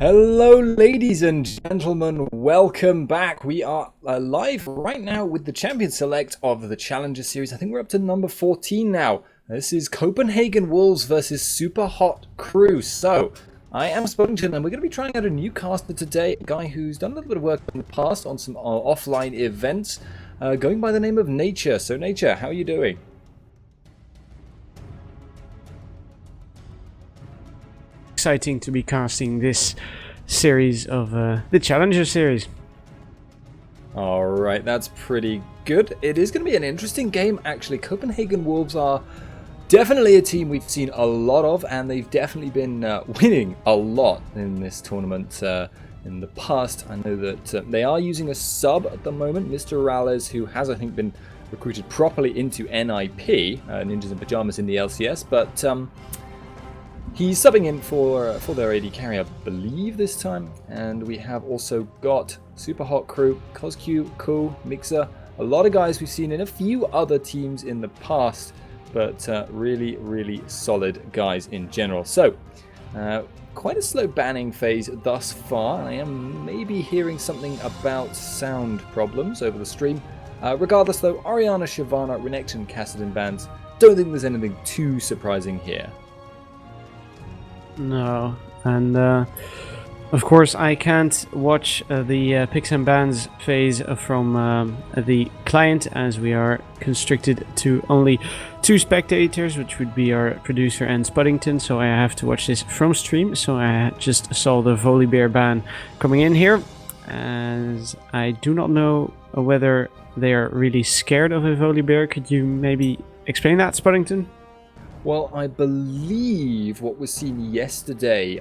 Hello ladies and gentlemen, welcome back. We are live right now with the Champion Select of the Challenger Series. I think we're up to number 14 now. This is Copenhagen Wolves versus Super Hot Crew. So, I am Spodington and we're going to be trying out a new caster today. A guy who's done a little bit of work in the past on some offline events, going by the name of Nature. So Nature, how are you doing? Exciting to be casting this series of the Challenger series. Alright, that's pretty good. It is going to be an interesting game actually. Copenhagen Wolves are definitely a team we've seen a lot of, and they've definitely been winning a lot in this tournament in the past. I know that they are using a sub at the moment, Mr. Rales, who has I think been recruited properly into NIP, Ninjas in Pyjamas in the LCS, but he's subbing in for their AD carry, I believe, this time. And we have also got Super Hot Crew, CosQ, Cool, Mixer, a lot of guys we've seen in a few other teams in the past, but really, really solid guys in general. So, quite a slow banning phase thus far. I am maybe hearing something about sound problems over the stream. Regardless though, Oriana, Shyvana, Renekton, and Kassadin bans. Don't think there's anything too surprising here. No, and of course I can't watch the picks and bans phase from the client, as we are constricted to only 2 spectators, which would be our producer and Spodington, so I have to watch this from stream. So I just saw the Volibear ban coming in here, as I do not know whether they are really scared of a Volibear. Could you maybe explain that, Spodington? Well, I believe what was seen yesterday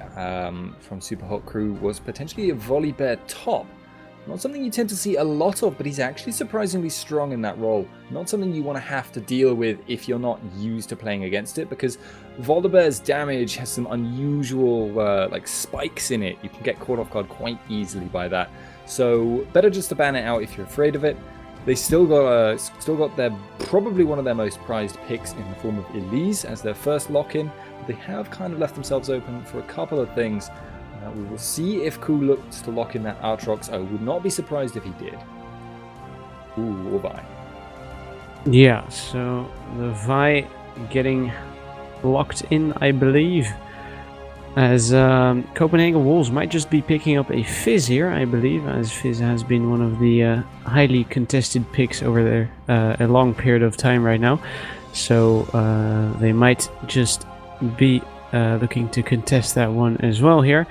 from Super Hot Crew was potentially a Volibear top. Not something you tend to see a lot of, but he's actually surprisingly strong in that role. Not something you want to have to deal with if you're not used to playing against it, because Volibear's damage has some unusual like spikes in it. You can get caught off guard quite easily by that. So better just to ban it out if you're afraid of it. They still got their probably one of their most prized picks in the form of Elise as their first lock-in. They have kind of left themselves open for a couple of things. We will see if Ku looks to lock in that Aatrox. I would not be surprised if he did. Ooh, or Vi. Yeah, so the Vi getting locked in, I believe, as Copenhagen Wolves might just be picking up a Fizz here, I believe, as Fizz has been one of the highly contested picks over there a long period of time right now. So they might just be looking to contest that one as well here.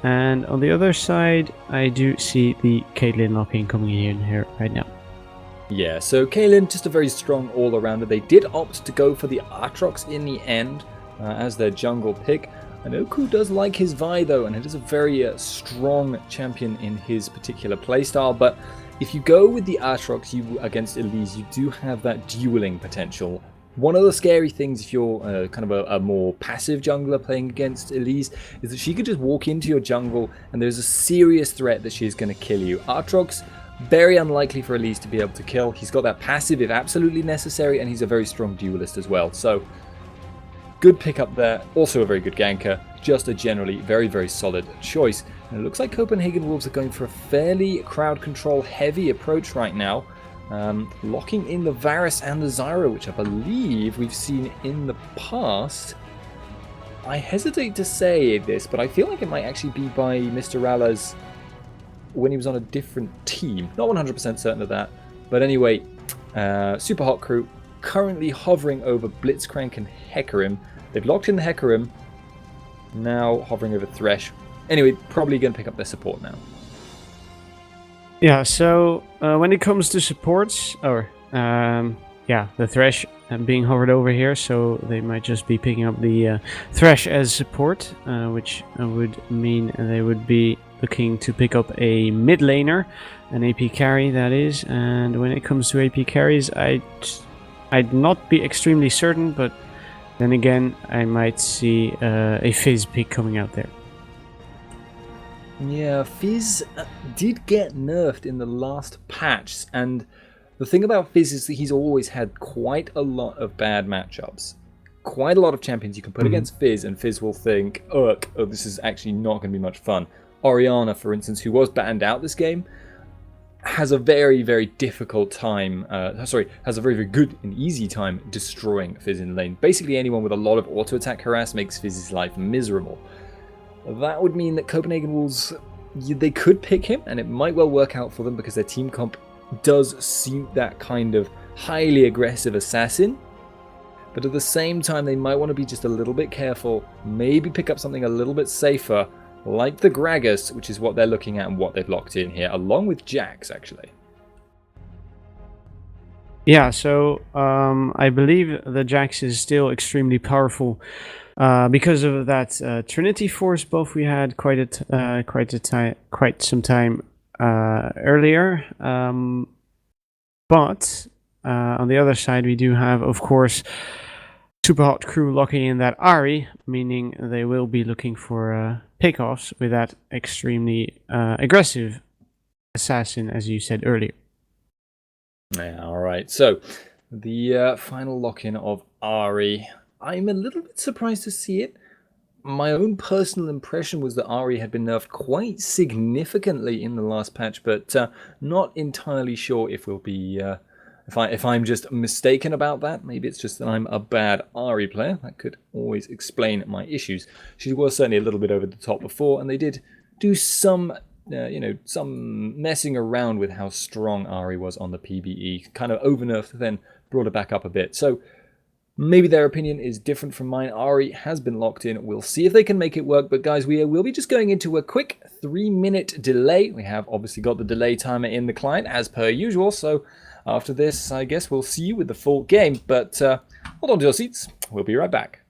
And on the other side, I do see the Caitlyn locking coming in here right now. Yeah, so Caitlyn, just a very strong all-arounder. They did opt to go for the Aatrox in the end as their jungle pick. I know Ku does like his Vi though, and it is a very strong champion in his particular playstyle, but if you go with the Aatrox against Elise, you do have that dueling potential. One of the scary things if you're kind of a more passive jungler playing against Elise is that she could just walk into your jungle and there's a serious threat that she's going to kill you. Aatrox, very unlikely for Elise to be able to kill. He's got that passive if absolutely necessary, and he's a very strong duelist as well. So good pickup there, also a very good ganker, just a generally very, very solid choice. And it looks like Copenhagen Wolves are going for a fairly crowd control heavy approach right now, locking in the Varus and the Zyra, which I believe we've seen in the past. I hesitate to say this, but I feel like it might actually be by Mr. Rales when he was on a different team. Not 100% certain of that, but anyway, Super Hot Crew currently hovering over Blitzcrank and Hecarim. They've locked in the Hecarim, now hovering over Thresh. Anyway, probably going to pick up their support now. Yeah, so when it comes to supports, or yeah, the Thresh being hovered over here, so they might just be picking up the Thresh as support, which would mean they would be looking to pick up a mid laner, an AP carry that is. And when it comes to AP carries, I'd not be extremely certain, but then again, I might see a Fizz pick coming out there. Yeah, Fizz did get nerfed in the last patch, and the thing about Fizz is that he's always had quite a lot of bad matchups. Quite a lot of champions you can put against Fizz, and Fizz will think, oh, this is actually not going to be much fun. Oriana, for instance, who was banned out this game, has a very, very difficult time, has a very, very good and easy time destroying Fizz in lane. Basically, anyone with a lot of auto-attack harass makes Fizz's life miserable. That would mean that Copenhagen Wolves, they could pick him, and it might well work out for them because their team comp does suit that kind of highly aggressive assassin. But at the same time, they might want to be just a little bit careful, maybe pick up something a little bit safer, like the Gragas, which is what they're looking at and what they've locked in here, along with Jax, actually. Yeah, so I believe the Jax is still extremely powerful because of that Trinity Force buff we had quite some time earlier. But on the other side, we do have, of course, Super Hot Crew locking in that Ahri, meaning they will be looking for pickoffs with that extremely aggressive assassin, as you said earlier. Yeah, all right. So the final lock-in of Ahri. I'm a little bit surprised to see it. My own personal impression was that Ahri had been nerfed quite significantly in the last patch, but not entirely sure if we'll be... If I'm just mistaken about that. Maybe it's just that I'm a bad Ahri player. That could always explain my issues. She was certainly a little bit over the top before, and they did do some, some messing around with how strong Ahri was on the PvE. Kind of over-nerfed, then brought it back up a bit. So maybe their opinion is different from mine. Ahri has been locked in. We'll see if they can make it work. But guys, we'll be just going into a quick 3-minute delay. We have obviously got the delay timer in the client as per usual. So after this, I guess we'll see you with the full game. But hold on to your seats. We'll be right back.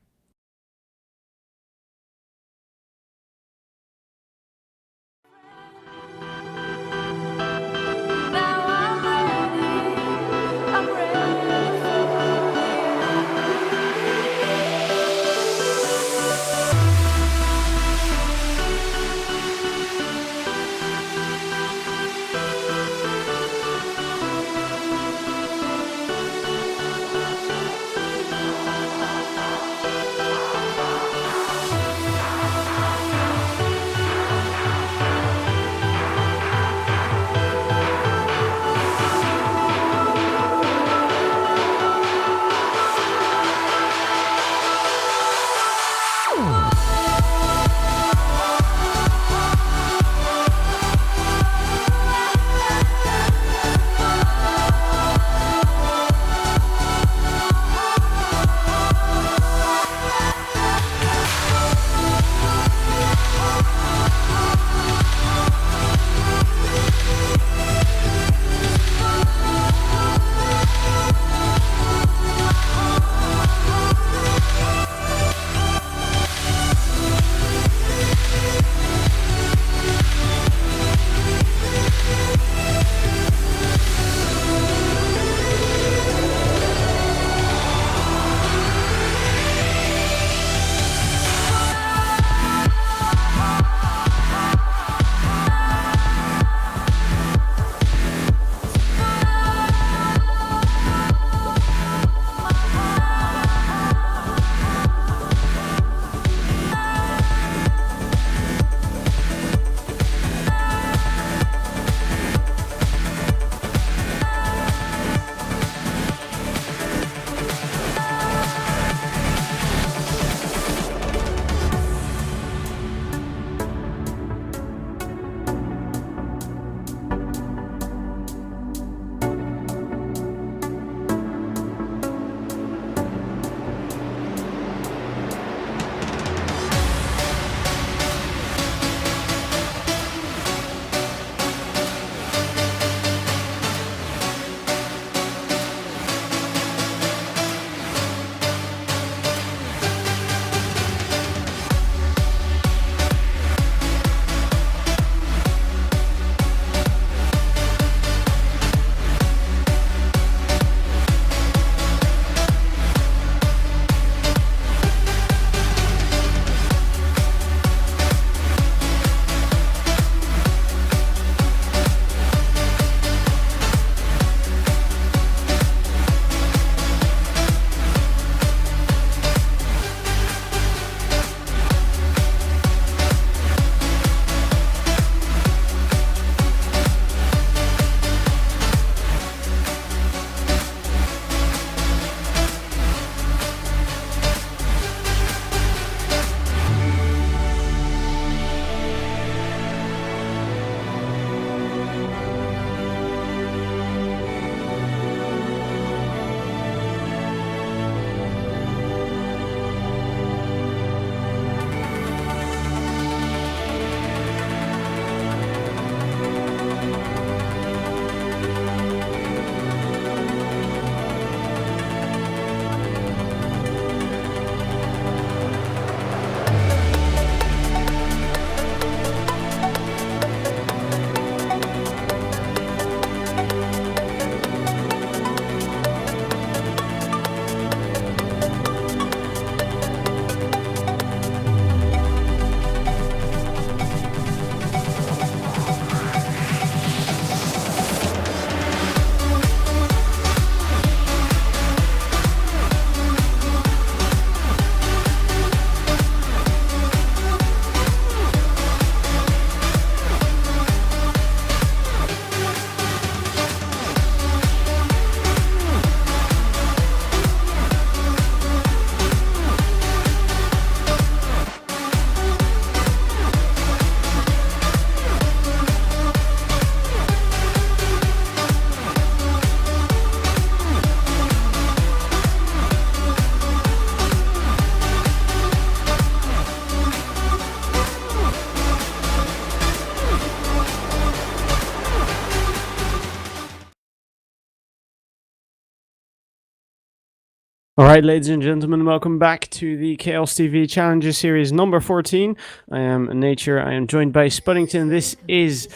Alright, ladies and gentlemen, welcome back to the Chaos TV Challenger Series number 14. I am Nature, I am joined by Spuddington. This is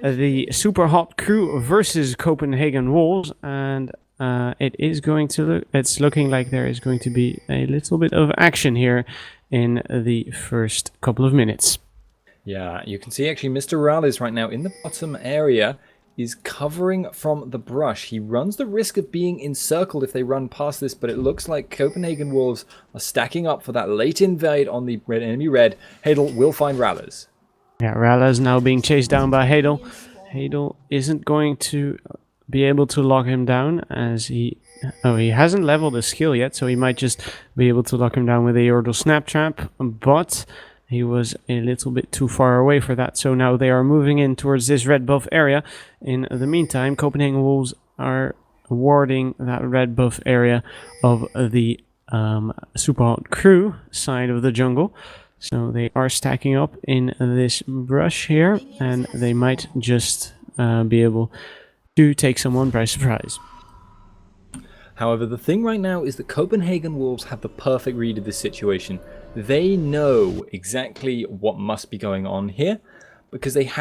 the Super Hot Crew versus Copenhagen Wolves, and it's looking like there is going to be a little bit of action here in the first couple of minutes. Yeah, you can see actually Mr. Rallis right now in the bottom area is covering from the brush. He runs the risk of being encircled if they run past this, but it looks like Copenhagen Wolves are stacking up for that late invade on the enemy red. Hadel will find Rallis. Yeah, Rallis now being chased down by Hadel. Hadel isn't going to be able to lock him down as he hasn't leveled his skill yet, so he might just be able to lock him down with a Yordle Snap Trap, but he was a little bit too far away for that, so now they are moving in towards this red buff area. In the meantime, Copenhagen Wolves are warding that red buff area of the Super Hot Crew side of the jungle. So they are stacking up in this brush here, and they might just be able to take someone by surprise. However, the thing right now is that Copenhagen Wolves have the perfect read of this situation. They know exactly what must be going on here because they've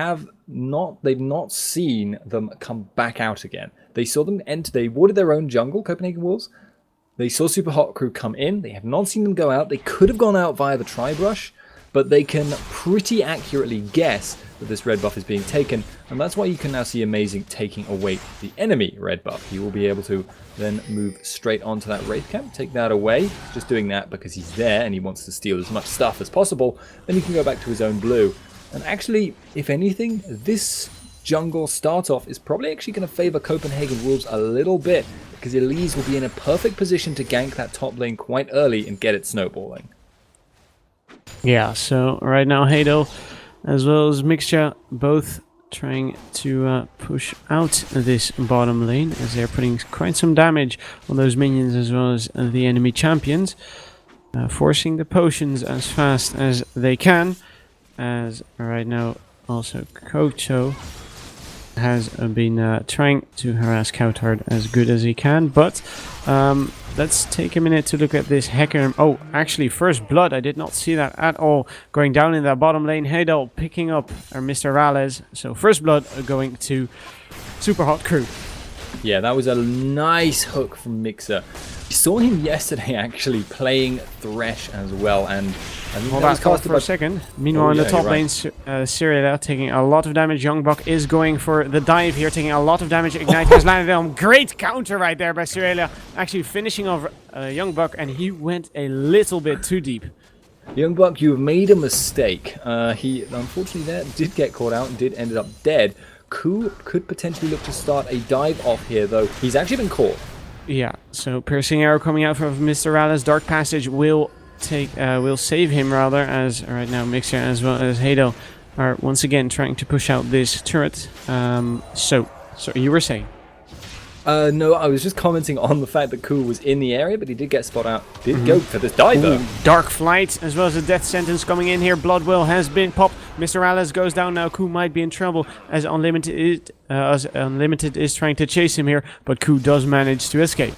not seen them come back out again. They saw them enter, they warded their own jungle, Copenhagen Wolves. They saw Super Hot Crew come in. They have not seen them go out. They could have gone out via the tri-brush, but they can pretty accurately guess that this red buff is being taken, and that's why you can now see Amazing taking away the enemy red buff. He will be able to then move straight onto that Wraith Camp, take that away, just doing that because he's there and he wants to steal as much stuff as possible. Then he can go back to his own blue. And actually, if anything, this jungle start-off is probably actually going to favor Copenhagen Wolves a little bit, because Elise will be in a perfect position to gank that top lane quite early and get it snowballing. Yeah, so right now Hadel as well as Mixture both trying to push out this bottom lane as they're putting quite some damage on those minions as well as the enemy champions, forcing the potions as fast as they can, as right now also Kocho has been trying to harass Coutard as good as he can, but let's take a minute to look at this hacker. Oh, actually, First Blood, I did not see that at all. Going down in that bottom lane, Hadel picking up Mr. Rallis, so First Blood going to Super Hot Crew. Yeah, that was a nice hook from Mixer. We saw him yesterday actually playing Thresh as well, and I think hold that thought for a second. Meanwhile, in the top lane, Cyrilla taking a lot of damage. Youngbuck is going for the dive here, taking a lot of damage. Ignite has landed on. Great counter right there by Cyrilla, actually finishing off Youngbuck, and he went a little bit too deep. Youngbuck, you have made a mistake. He unfortunately there did get caught out and did end up dead. Ku could potentially look to start a dive off here, though. He's actually been caught. Yeah, so piercing arrow coming out from Mr. Rallis. Dark Passage will save him rather, as right now Mixer as well as Hadel are once again trying to push out this turret. So you were saying? No, I was just commenting on the fact that Ku was in the area, but he did get spot out. Did go for this dive though. Dark Flight as well as a death sentence coming in here. Blood Will has been popped. Mr. Rallis goes down now. Ku might be in trouble as Unlimited is trying to chase him here, but Ku does manage to escape.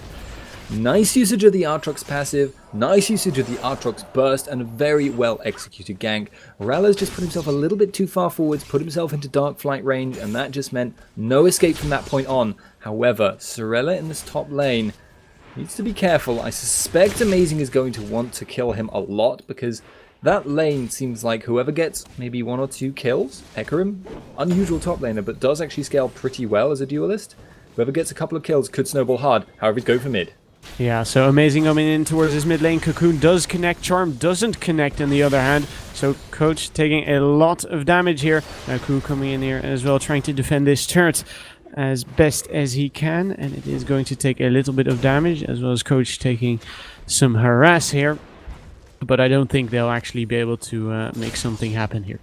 Nice usage of the Aatrox passive, nice usage of the Aatrox burst, and a very well executed gank. Rallis just put himself a little bit too far forwards, put himself into Dark Flight range, and that just meant no escape from that point on. However, Cyrilla in this top lane needs to be careful. I suspect Amazing is going to want to kill him a lot, because that lane seems like whoever gets maybe 1 or 2 kills, Hecarim, unusual top laner, but does actually scale pretty well as a duelist. Whoever gets a couple of kills could snowball hard, however he'd go for mid. Yeah, so Amazing coming in towards his mid lane. Cocoon does connect, Charm doesn't connect on the other hand. So Coach taking a lot of damage here. Now Ku coming in here as well, trying to defend this turret as best as he can. And it is going to take a little bit of damage, as well as Coach taking some harass here. But I don't think they'll actually be able to make something happen here.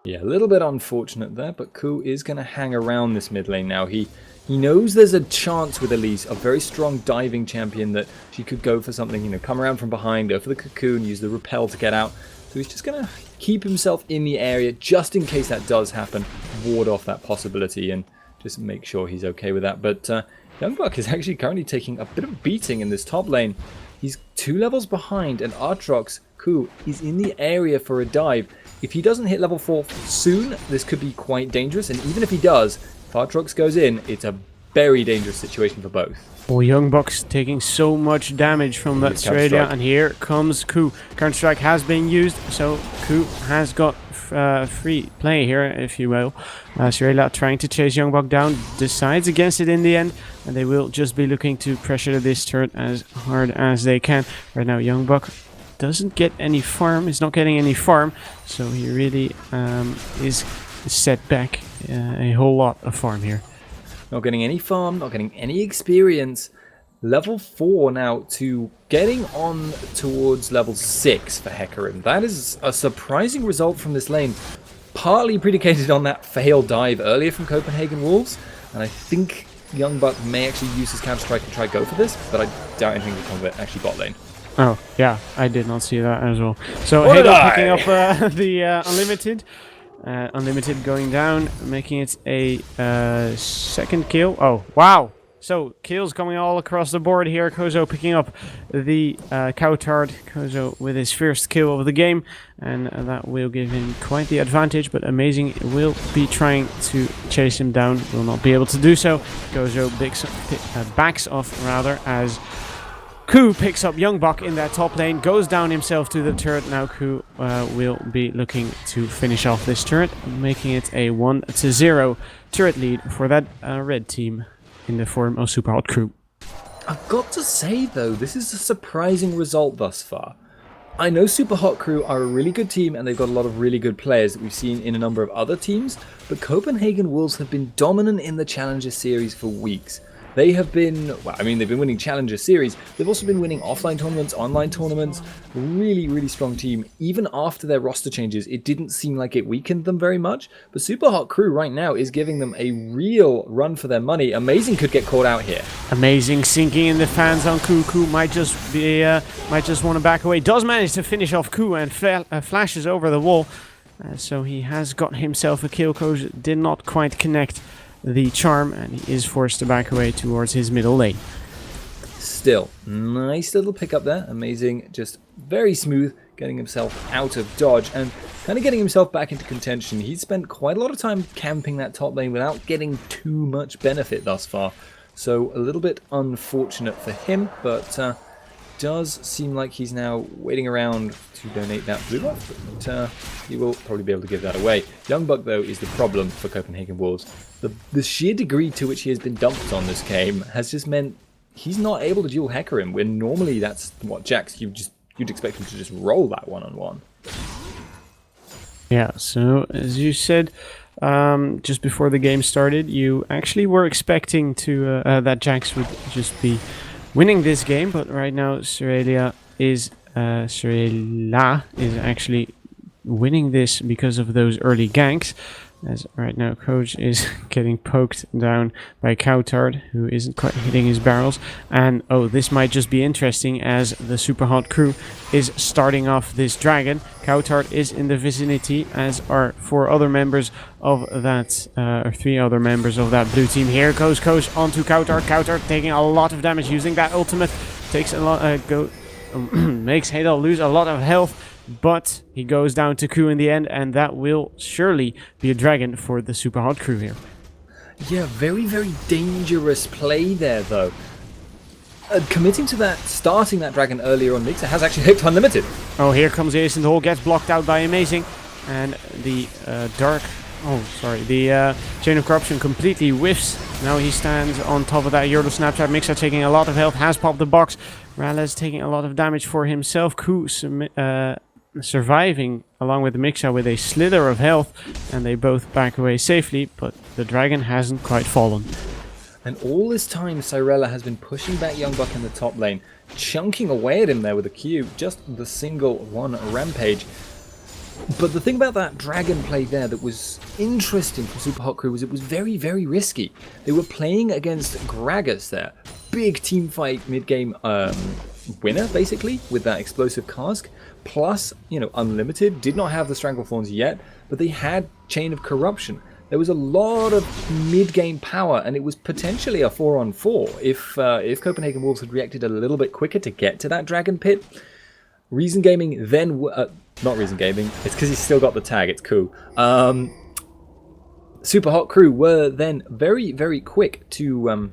Yeah, a little bit unfortunate there, but Ku is going to hang around this mid lane now. He knows there's a chance with Elise, a very strong diving champion, that she could go for something, you know, come around from behind, go for the cocoon, use the repel to get out. So he's just going to keep himself in the area just in case that does happen, ward off that possibility and just make sure he's okay with that. But Youngbuck is actually currently taking a bit of a beating in this top lane. He's 2 levels behind, and Aatrox Ku is in the area for a dive. If he doesn't hit level 4 soon, this could be quite dangerous, and even if he does, if Aatrox goes in, it's a very dangerous situation for both. Oh, Youngbuck's taking so much damage from that Australia, and here comes Ku. Counter-Strike has been used, so Ku has got free play here, if you will. Australia trying to chase Youngbuck down, decides against it in the end, and they will just be looking to pressure this turret as hard as they can. Right now, Youngbuck doesn't get any farm, is not getting any farm, so he really is set back a whole lot of farm here. Not getting any farm, not getting any experience. Level 4 now to getting on towards level 6 for Hecarim. That is a surprising result from this lane. Partly predicated on that failed dive earlier from Copenhagen Wolves. And I think Youngbuck may actually use his Counter-Strike and try to go for this, but I doubt anything will come of it. Actually bot lane. Oh, yeah, I did not see that as well. So Hadel picking up the Unlimited. Unlimited going down, making it a second kill. Oh, wow. So, kills coming all across the board here. Kozo picking up the Coutard. Kozo with his first kill of the game. And that will give him quite the advantage. But Amazing will be trying to chase him down. Will not be able to do so. Kozo backs off, rather, as Ku picks up Youngbuck in that top lane, goes down himself to the turret. Now Ku will be looking to finish off this turret, making it a 1-0 turret lead for that red team in the form of Super Hot Crew. I've got to say though, this is a surprising result thus far. I know Super Hot Crew are a really good team and they've got a lot of really good players that we've seen in a number of other teams, but Copenhagen Wolves have been dominant in the Challenger Series for weeks. They have been, well, I mean, they've been winning Challenger Series. They've also been winning offline tournaments, online tournaments. Really, really strong team. Even after their roster changes, it didn't seem like it weakened them very much. But Super Hot Crew right now is giving them a real run for their money. Amazing could get caught out here. Amazing sinking in the fans on Ku. Ku might just want to back away. Does manage to finish off Ku and flashes over the wall. So he has got himself a kill. Coach did not quite connect the charm, and he is forced to back away towards his middle lane. Still, nice little pickup there. Amazing, just very smooth, getting himself out of dodge and kind of getting himself back into contention. He's spent quite a lot of time camping that top lane without getting too much benefit thus far. So a little bit unfortunate for him, but does seem like he's now waiting around to donate that blue buff, but he will probably be able to give that away. Youngbuck, though, is the problem for Copenhagen Wolves. The sheer degree to which he has been dumped on this game has just meant he's not able to duel Hecarim, when normally that's what Jax, you'd expect him to just roll that one-on-one. Yeah, so as you said, just before the game started, you actually were expecting to that Jax would just be winning this game, but right now Australia is actually winning this because of those early ganks. As right now Coach is getting poked down by Coutard, who isn't quite hitting his barrels. And oh, this might just be interesting as the Super Hot Crew is starting off this dragon. Coutard is in the vicinity, as are 4 other members of that, or 3 other members of that blue team. Here goes Coach onto Coutard. Coutard taking a lot of damage using that ultimate. Takes a lot, makes Hadel lose a lot of health. But he goes down to Ku in the end, and that will surely be a dragon for the Super Hot Crew here. Yeah, very, very dangerous play there, though. Committing to that, starting that dragon earlier on, Mixer has actually hit Unlimited. Oh, here comes Ace in the hole, gets blocked out by Amazing, and the Chain of Corruption completely whiffs. Now he stands on top of that Yordle Snapshot. Mixer taking a lot of health, has popped the box. Ralez taking a lot of damage for himself. Ku surviving along with the Mixa with a slither of health, and they both back away safely, but the dragon hasn't quite fallen. And all this time Cyrella has been pushing back Youngbuck in the top lane, chunking away at him there with a Q, just the single one rampage. But the thing about that dragon play there that was interesting from Super Hot Crew was it was very, very risky. They were playing against Gragas there, big team fight mid-game winner basically with that explosive cask. Plus, you know, Unlimited did not have the Stranglethorns yet, but they had Chain of Corruption. there was a lot of mid-game power, and it was potentially a 4-on-4 if Copenhagen Wolves had reacted a little bit quicker to get to that Dragon Pit. Reason Gaming then... not Reason Gaming, it's because he's still got the tag, it's cool. Super Hot Crew were then very, very quick to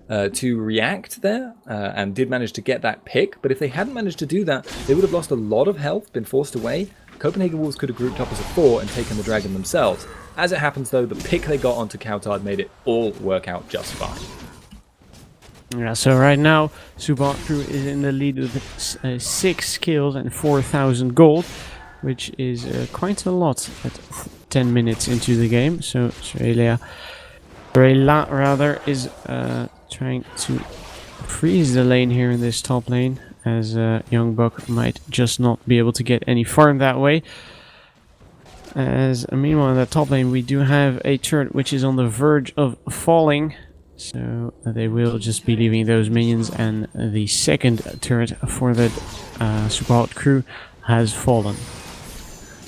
react there and did manage to get that pick. But if they hadn't managed to do that, they would have lost a lot of health, been forced away. Copenhagen Wolves could have grouped up as a 4 and taken the dragon themselves. As it happens, though, the pick they got onto Coutard made it all work out just fine. Yeah, so right now, Supa Crew is in the lead with 6 kills and 4,000 gold, which is quite a lot at 10 minutes into the game. So Australia rather is trying to freeze the lane here in this top lane, as Young Buck might just not be able to get any farm that way. As meanwhile in the top lane we do have a turret which is on the verge of falling, so they will just be leaving those minions, and the second turret for the Super Hot Crew has fallen.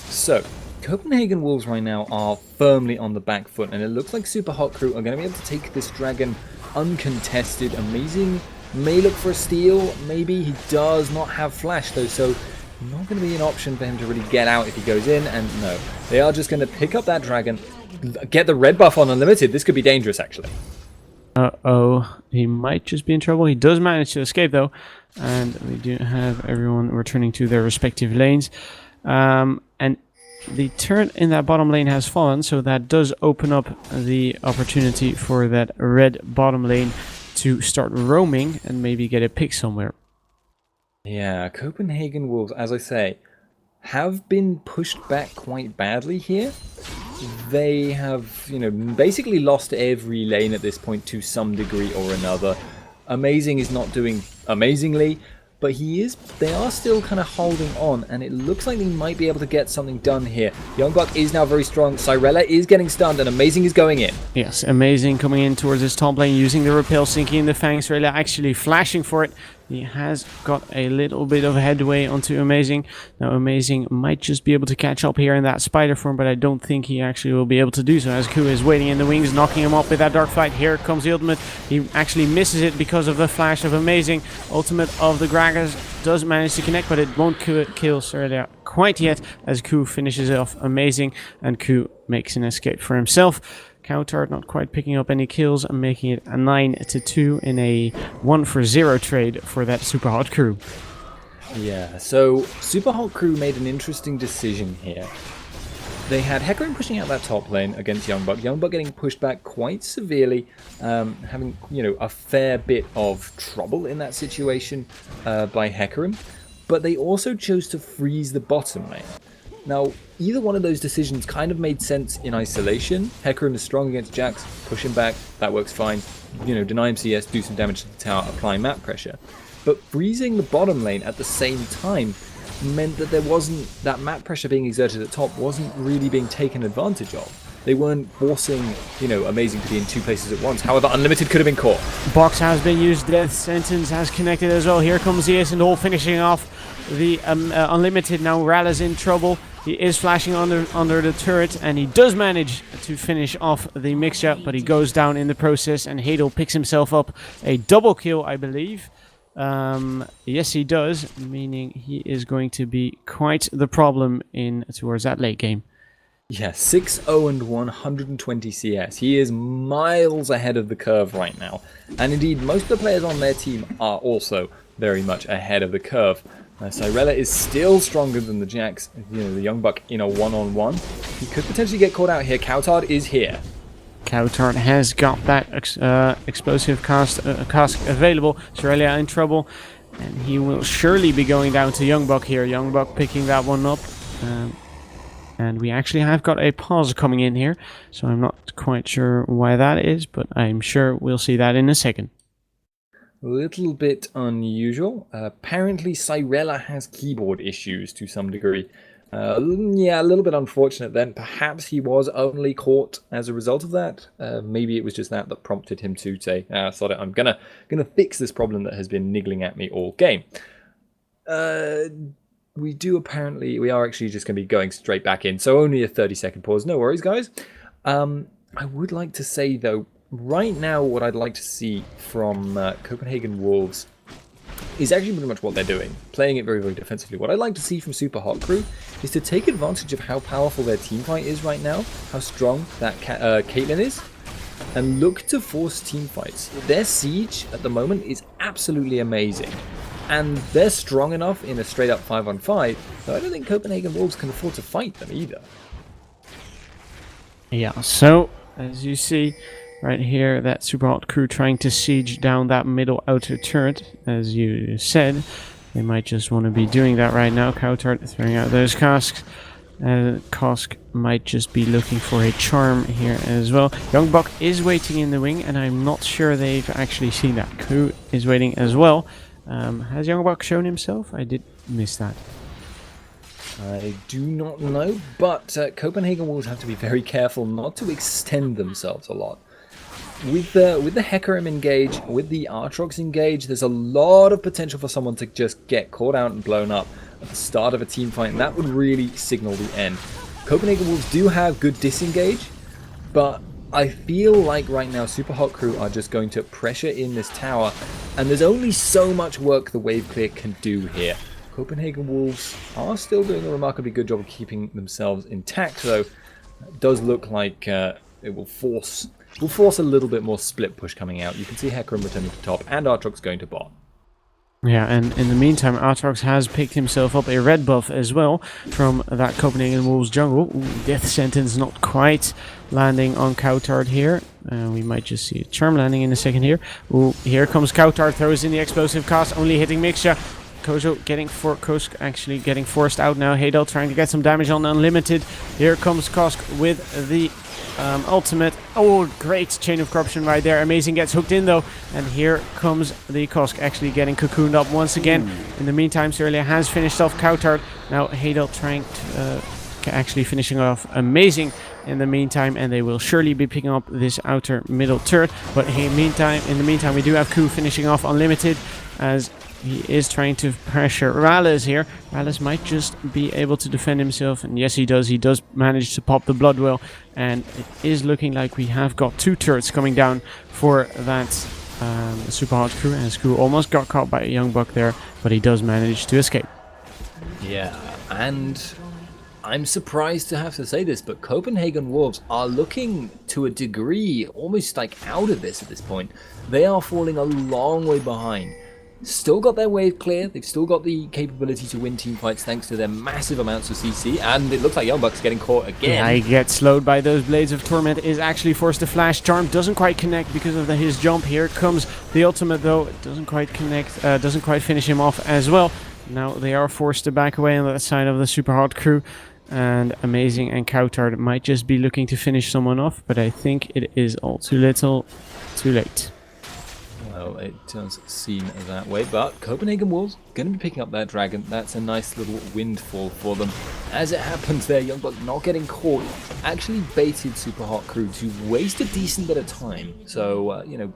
So Copenhagen Wolves right now are firmly on the back foot, and it looks like Super Hot Crew are going to be able to take this dragon uncontested. Amazing may look for a steal, maybe. He does not have flash though, so not going to be an option for him to really get out if he goes in, and no. They are just going to pick up that dragon, get the red buff on Unlimited. This could be dangerous, actually. Uh-oh, he might just be in trouble. He does manage to escape though, and we do have everyone returning to their respective lanes. And the turret in that bottom lane has fallen, so that does open up the opportunity for that red bottom lane to start roaming and maybe get a pick somewhere. Yeah, Copenhagen Wolves, as I say, have been pushed back quite badly here. They have, you know, basically lost every lane at this point to some degree or another. Amazing is not doing amazingly, but they are still kind of holding on, and it looks like they might be able to get something done here. Young Buck is now very strong. Cyrella is getting stunned, and Amazing is going in. Yes, Amazing coming in towards his top lane, using the repel, sinking in the fangs. Cyrella actually flashing for it. He has got a little bit of headway onto Amazing. Now Amazing might just be able to catch up here in that spider form, but I don't think he actually will be able to do so, as Ku is waiting in the wings, knocking him off with that dark fight. Here comes the ultimate. He actually misses it because of the flash of Amazing. Ultimate of the Gragas does manage to connect, but it won't kill Cyrella quite yet, as Ku finishes it off Amazing, and Ku makes an escape for himself. Coutard not quite picking up any kills and making it a 9-2 in a 1-for-0 trade for that Super Hot Crew. Yeah, so Super Hot Crew made an interesting decision here. They had Hecarim pushing out that top lane against Young Buck. Young Buck getting pushed back quite severely, having, you know, a fair bit of trouble in that situation by Hecarim. But they also chose to freeze the bottom lane. Now, either one of those decisions kind of made sense in isolation. Hecarim is strong against Jax, push him back, that works fine. You know, deny him CS, do some damage to the tower, apply map pressure. But freezing the bottom lane at the same time meant that there wasn't, that map pressure being exerted at top wasn't really being taken advantage of. They weren't forcing, you know, Amazing to be in two places at once. However, Unlimited could have been caught. Box has been used, Death Sentence has connected as well. Here comes the Ascendall finishing off the Unlimited. Now Rala's in trouble. He is flashing under the turret, and he does manage to finish off the mixture, but he goes down in the process, and Hadel picks himself up a double kill, I believe. Yes, he does, meaning he is going to be quite the problem towards that late game. Yeah, 6-0-1, 120 CS. He is miles ahead of the curve right now. And indeed, most of the players on their team are also very much ahead of the curve. Cyrella is still stronger than the Jax. You know, the Young Buck in a one-on-one. He could potentially get caught out here. Coutard is here. Coutard has got that explosive cask available. Cyrella in trouble, and he will surely be going down to Young Buck here. Young Buck picking that one up. And we actually have got a pause coming in here, so I'm not quite sure why that is, but I'm sure we'll see that in a second. A little bit unusual. Apparently Cyrella has keyboard issues to some degree. Yeah, a little bit unfortunate then. Perhaps he was only caught as a result of that. Maybe it was just that prompted him to say, sod it, I'm gonna fix this problem that has been niggling at me all game. we are actually just going to be going straight back in. So only a 30-second pause. No worries, guys. I would like to say, though, right now what I'd like to see from Copenhagen Wolves is actually pretty much what they're doing, playing it very, very defensively. What I'd like to see from Super Hot Crew is to take advantage of how powerful their team fight is right now, how strong that Caitlyn is, and look to force team fights. Their siege at the moment is absolutely amazing, and they're strong enough in a straight-up 5-on-5, so I don't think Copenhagen Wolves can afford to fight them either. Yeah, so as you see right here, that Super Hot Crew trying to siege down that middle outer turret, as you said. They might just want to be doing that right now. Coutard throwing out those casks. Kosk might just be looking for a charm here as well. Youngbok is waiting in the wing, and I'm not sure they've actually seen that. Crew is waiting as well. Has Youngbok shown himself? I did miss that. I do not know, but Copenhagen Wolves have to be very careful not to extend themselves a lot. With the Hecarim engage, with the Aatrox engage, there's a lot of potential for someone to just get caught out and blown up at the start of a team fight, and that would really signal the end. Copenhagen Wolves do have good disengage, but I feel like right now Super Hot Crew are just going to pressure in this tower, and there's only so much work the wave clear can do here. Copenhagen Wolves are still doing a remarkably good job of keeping themselves intact, though. It does look like it will force a little bit more split push coming out. You can see Hecarim returning to top and Aatrox going to bot. Yeah, and in the meantime, Aatrox has picked himself up a red buff as well from that Copenhagen Wolves jungle. Ooh, death sentence not quite landing on Coutard here. We might just see a charm landing in a second here. Ooh, here comes Coutard, throws in the explosive cast, only hitting Mixture. Kozo Kosk actually getting forced out now. Hadel trying to get some damage on Unlimited. Here comes Kosk with the ultimate. Oh, great chain of corruption right there. Amazing gets hooked in though. And here comes the Kosk actually getting cocooned up once again. In the meantime, Cerelia has finished off Coutard. Now Hadel trying to actually finishing off Amazing in the meantime, and they will surely be picking up this outer middle turret. But in the meantime, we do have Ku finishing off Unlimited as he is trying to pressure Rallis here. Rallis might just be able to defend himself, and yes, he does. He does manage to pop the blood well, and it is looking like we have got two turrets coming down for that Super Hot Crew, as Crew almost got caught by a young buck there, but he does manage to escape. Yeah, and I'm surprised to have to say this, but Copenhagen Wolves are looking to a degree almost like out of this at this point. They are falling a long way behind. Still got their wave clear, they've still got the capability to win team fights thanks to their massive amounts of CC, and it looks like Youngbuck's getting caught again. Yeah, he gets slowed by those Blades of Torment, is actually forced to flash. Charm doesn't quite connect because of his jump. Here comes the ultimate though, it doesn't quite connect, doesn't quite finish him off as well. Now they are forced to back away on that side of the Super Hot Crew, and Amazing and Coutard might just be looking to finish someone off, but I think it is all too little, too late. Well, it does seem that way, but Copenhagen Wolves going to be picking up that dragon. That's a nice little windfall for them. As it happens there, Youngblood not getting caught actually baited Super Hot Crew to waste a decent bit of time. So, you know,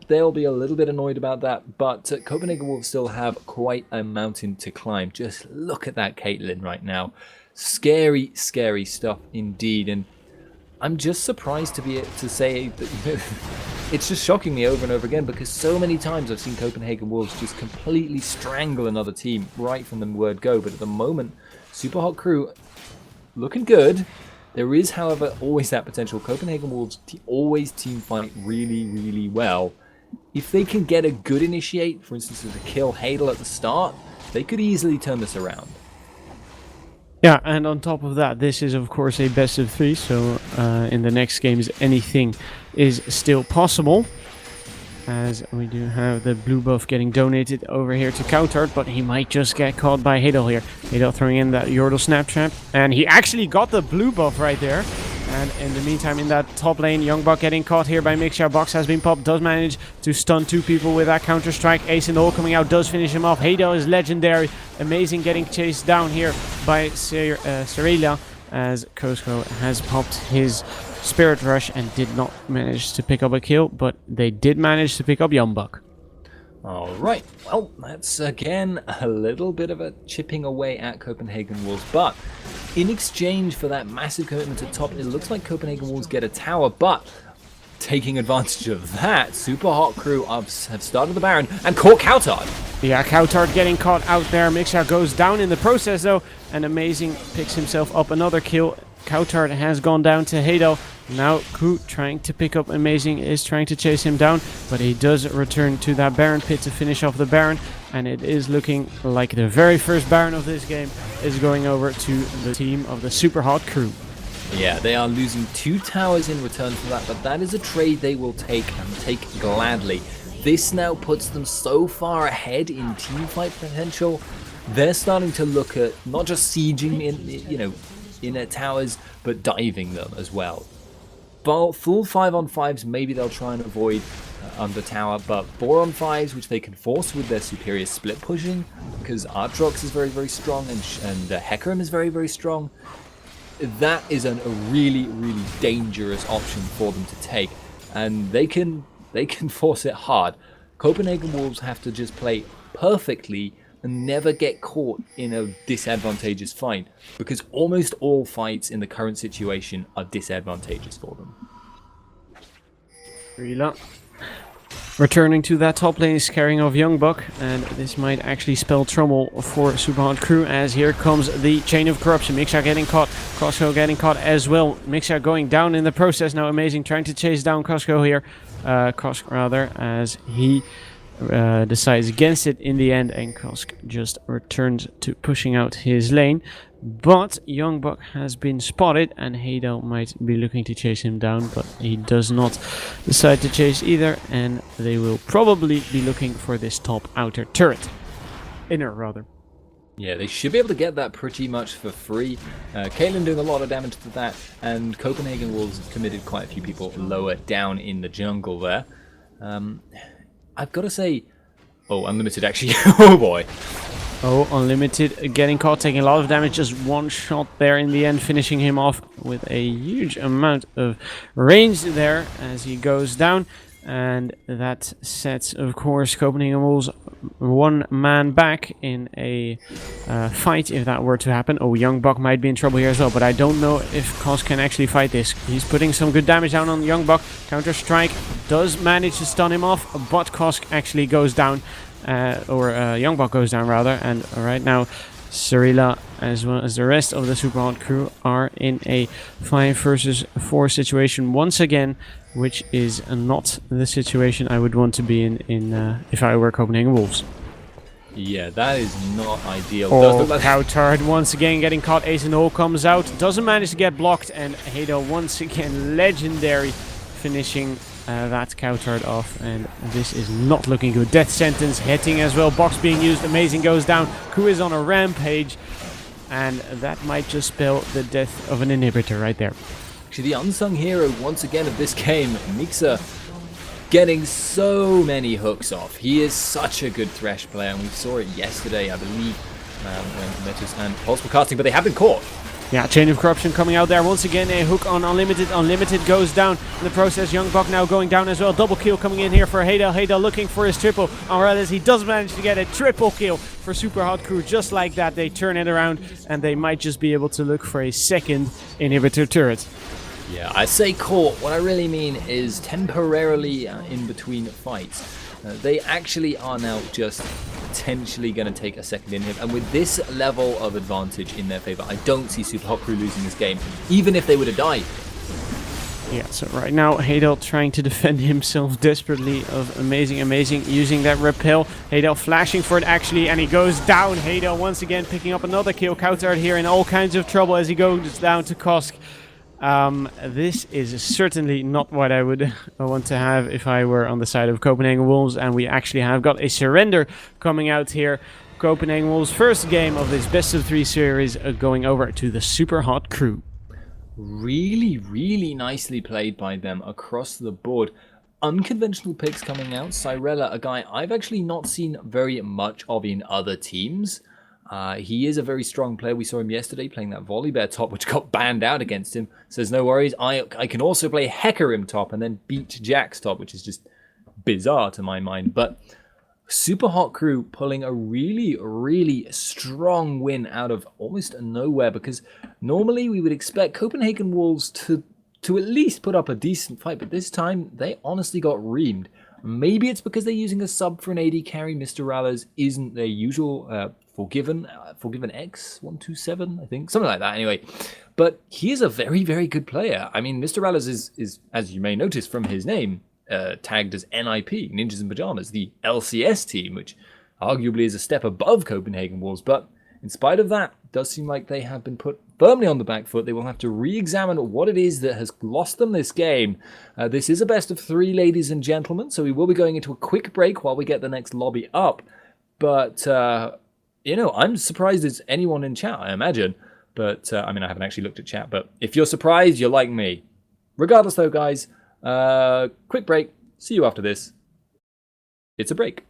they'll be a little bit annoyed about that, but Copenhagen Wolves still have quite a mountain to climb. Just look at that Caitlyn right now. Scary, scary stuff indeed, and I'm just surprised to be able to say that it's just shocking me over and over again, because so many times I've seen Copenhagen Wolves just completely strangle another team right from the word go. But at the moment, Super Hot Crew looking good. There is, however, always that potential. Copenhagen Wolves always team fight really, really well. If they can get a good initiate, for instance, with a kill Hadel at the start, they could easily turn this around. Yeah, and on top of that, this is of course a best of 3, so in the next games anything is still possible. As we do have the blue buff getting donated over here to Coutard, but he might just get caught by Hadel here. Hadel throwing in that Yordle snap trap, and he actually got the blue buff right there. And in the meantime, in that top lane, Youngbuck getting caught here by Mixia. Box has been popped, does manage to stun 2 people with that counter-strike. Ace in the hole coming out, does finish him off. Hadel is legendary. Amazing getting chased down here by Cerelia, as Cosco has popped his Spirit Rush and did not manage to pick up a kill, but they did manage to pick up Youngbuck. Alright, well, that's again a little bit of a chipping away at Copenhagen Wolves, but in exchange for that massive commitment at top, it looks like Copenhagen Wolves get a tower, but taking advantage of that, Super Hot Crew have started the Baron and caught Coutard. Yeah, Coutard getting caught out there. Mixar goes down in the process though, and Amazing picks himself up another kill. Coutard has gone down to Hadel. Now Ku trying to pick up Amazing, is trying to chase him down, but he does return to that Baron pit to finish off the Baron, and it is looking like the very first Baron of this game is going over to the team of the Super Hot Crew. Yeah, they are losing 2 towers in return for that, but that is a trade they will take, and take gladly. This now puts them so far ahead in teamfight potential. They're starting to look at not just sieging in their towers, but diving them as well. Full 5-on-5s, maybe they'll try and avoid under tower, but 4-on-5s, which they can force with their superior split pushing, because Aatrox is very, very strong, and Hecarim is very, very strong. That is a really, really dangerous option for them to take, and they can force it hard. Copenhagen Wolves have to just play perfectly and never get caught in a disadvantageous fight, because almost all fights in the current situation are disadvantageous for them. Rila returning to that top lane is carrying off Youngbuck, and this might actually spell trouble for Super Hot Crew, as here comes the Chain of Corruption. Mixar getting caught, Costco getting caught as well. Mixar going down in the process now. Amazing trying to chase down Costco here. Kosk rather, as he decides against it in the end, and Kosk just returns to pushing out his lane. But Youngbuck has been spotted, and Hadel might be looking to chase him down, but he does not decide to chase either, and they will probably be looking for this top outer turret. Inner, rather. Yeah, they should be able to get that pretty much for free. Caitlyn doing a lot of damage to that, and Copenhagen Wolves have committed quite a few people lower down in the jungle there. I've got to say... Oh, Unlimited actually. Oh boy. Oh, Unlimited getting caught, taking a lot of damage. Just one shot there in the end, finishing him off with a huge amount of range there as he goes down. And that sets, of course, Copenhagen Wolves one man back in a fight if that were to happen. Oh, Youngbuck might be in trouble here as well, but I don't know if Kosk can actually fight this. He's putting some good damage down on Youngbuck. Counter-Strike does manage to stun him off, but Kosk actually goes down, Youngbuck goes down rather, and right now Cyrilla as well as the rest of the Super Hot Crew are in a 5 versus 4 situation once again, which is not the situation I would want to be in if I were Copenhagen Wolves. Yeah, that is not ideal. Oh, Coutard once again getting caught. Ace in the hole comes out, doesn't manage to get blocked, and Hadel once again legendary, finishing that Coutard off, and this is not looking good. Death sentence hitting as well, box being used, Amazing goes down, Ku is on a rampage, and that might just spell the death of an inhibitor right there. Actually, the unsung hero once again of this game, Mixer, getting so many hooks off. He is such a good Thresh player, and we saw it yesterday, I believe, when Metis and Pulse were casting, but they have been caught. Yeah, Chain of Corruption coming out there. Once again, a hook on Unlimited. Unlimited goes down in the process. Youngbuck now going down as well. Double kill coming in here for Hadel. Hadel looking for his triple. Aurelius, he does manage to get a triple kill for Super Hot Crew. Just like that, they turn it around, and they might just be able to look for a second inhibitor turret. Yeah, I say caught. What I really mean is temporarily in between fights. They actually are now just potentially going to take a second inhib, and with this level of advantage in their favor, I don't see Super Hot Crew losing this game, even if they would have died. Yeah, so right now Hadel trying to defend himself desperately of Amazing using that repel. Hadel flashing for it actually, and he goes down. Hadel once again picking up another kill. Coutard here in all kinds of trouble as he goes down to Kosk. This is certainly not what I would want to have if I were on the side of Copenhagen Wolves, and we actually have got a surrender coming out here. Copenhagen Wolves' first game of this best of 3 series going over to the Super Hot Crew. Really, really nicely played by them across the board. Unconventional picks coming out. Cyrella, a guy I've actually not seen very much of in other teams. He is a very strong player. We saw him yesterday playing that Volibear top, which got banned out against him. Says, no worries, I can also play Hecarim top and then beat Jax top, which is just bizarre to my mind. But Super Hot Crew pulling a really, really strong win out of almost nowhere, because normally we would expect Copenhagen Wolves to at least put up a decent fight, but this time they honestly got reamed. Maybe it's because they're using a sub for an AD carry. Mr. Rallers isn't their usual Forgiven X127, I think, something like that anyway. But he is a very, very good player. I mean, Mr. Rallers is, as you may notice from his name, tagged as NIP, Ninjas in Pajamas, the LCS team, which arguably is a step above Copenhagen Wolves. But in spite of that, it does seem like they have been put firmly on the back foot. They will have to re-examine what it is that has lost them this game. This is a best of 3, ladies and gentlemen, so we will be going into a quick break while we get the next lobby up. But, you know, I'm surprised as anyone in chat, I imagine. But, I mean, I haven't actually looked at chat, but if you're surprised, you're like me. Regardless, though, guys, quick break. See you after this. It's a break.